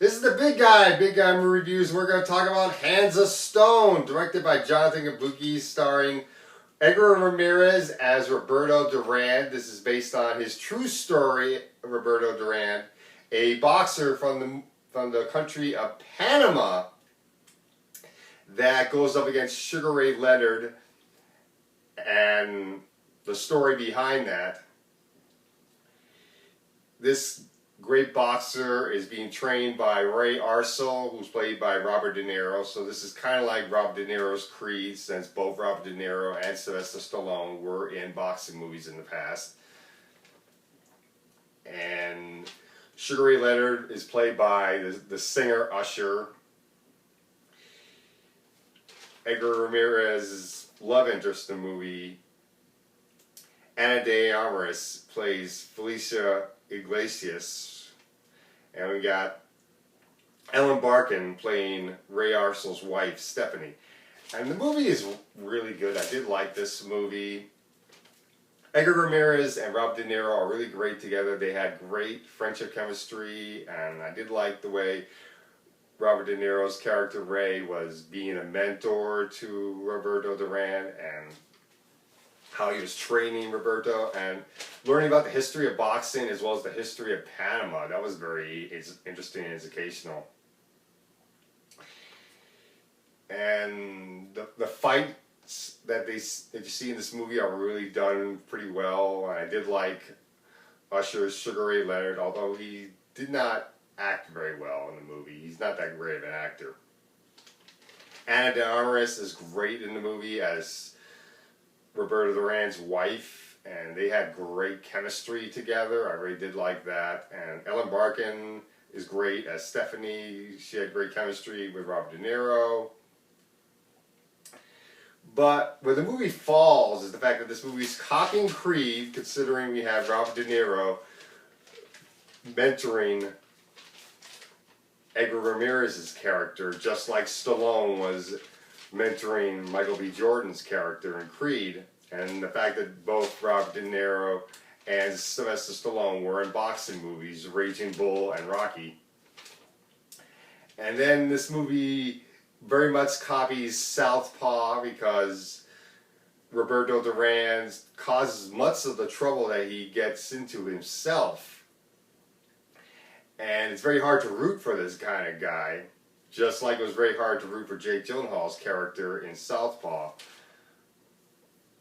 This is the Big Guy Movie Reviews. We're going to talk about Hands of Stone, directed by Jonathan Kabuki, starring Edgar Ramirez as Roberto Duran. This is based on his true story, Roberto Duran, a boxer from the country of Panama that goes up against Sugar Ray Leonard, and the story behind that. This great boxer is being trained by Ray Arcel, who's played by Robert De Niro. So this is kind of like Robert De Niro's Creed, since both Robert De Niro and Sylvester Stallone were in boxing movies in the past. And Sugar Ray Leonard is played by the singer Usher. Edgar Ramirez's love interest in the movie, Ana de Armas, plays Felicia Iglesias, and we got Ellen Barkin playing Ray Arcel's wife, Stephanie. And the movie is really good. I did like this movie. Edgar Ramirez and Rob De Niro are really great together. They had great friendship chemistry, and I did like the way Robert De Niro's character Ray was being a mentor to Roberto Duran, and how he was training Roberto and learning about the history of boxing as well as the history of Panama. That was very interesting and educational. And the fights that you see in this movie are really done pretty well. I did like Usher's Sugar Ray Leonard, although he did not act very well in the movie. He's not that great of an actor. Ana de Armas is great in the movie as Roberto Duran's wife, and they had great chemistry together. I really did like that. And Ellen Barkin is great as Stephanie. She had great chemistry with Robert De Niro. But where the movie falls is the fact that this movie is copying Creed, considering we have Robert De Niro mentoring Edgar Ramirez's character, just like Stallone was mentoring Michael B. Jordan's character in Creed, and the fact that both Robert De Niro and Sylvester Stallone were in boxing movies, Raging Bull and Rocky. And then this movie very much copies Southpaw, because Roberto Duran causes much of the trouble that he gets into himself. And it's very hard to root for this kind of guy, just like it was very hard to root for Jake Gyllenhaal's character in Southpaw.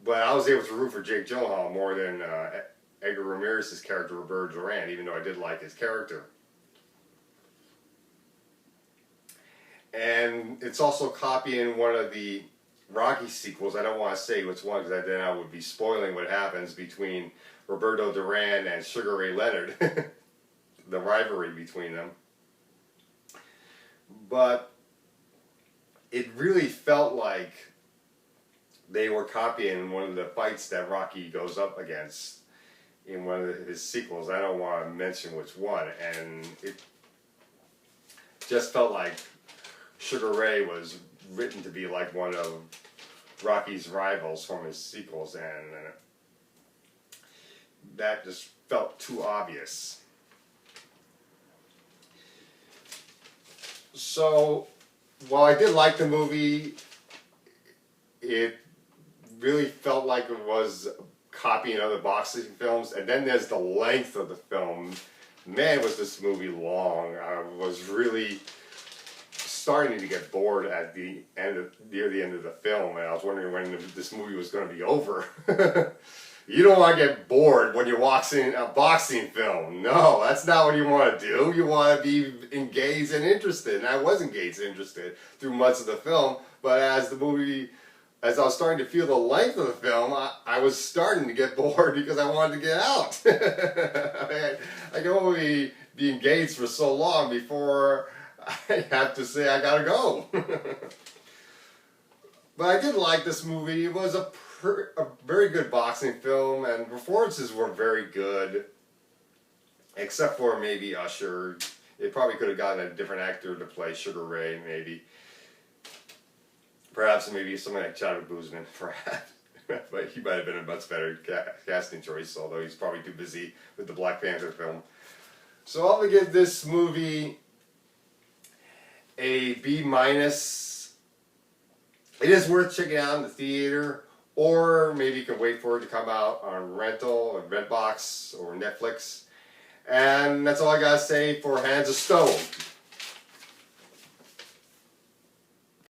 But I was able to root for Jake Gyllenhaal more than Edgar Ramirez's character, Roberto Duran, even though I did like his character. And it's also copying one of the Rocky sequels. I don't want to say which one, because then I would be spoiling what happens between Roberto Duran and Sugar Ray Leonard, the rivalry between them. But it really felt like they were copying one of the fights that Rocky goes up against in one of his sequels. I don't want to mention which one. And it just felt like Sugar Ray was written to be like one of Rocky's rivals from his sequels, and that just felt too obvious. So, while I did like the movie, it really felt like it was copying other boxing films. And then there's the length of the film. Man, was this movie long. I was really starting to get bored at near the end of the film, and I was wondering when this movie was going to be over. You don't want to get bored when you're watching a boxing film. No, that's not what you want to do. You want to be engaged and interested. And I was engaged and interested through much of the film, but as I was starting to feel the length of the film, I was starting to get bored because I wanted to get out. I can only be engaged for so long before I have to say I gotta go. But I did like this movie. It was a very good boxing film, and performances were very good, except for maybe Usher. They probably could have gotten a different actor to play Sugar Ray, maybe. Perhaps maybe someone like Chadwick Boseman, perhaps. But he might have been a much better casting choice, although he's probably too busy with the Black Panther film. So I'm going to give this movie a B minus. It is worth checking out in the theater, or maybe you can wait for it to come out on rental or Redbox or Netflix. And that's all I gotta say for Hands of Stone.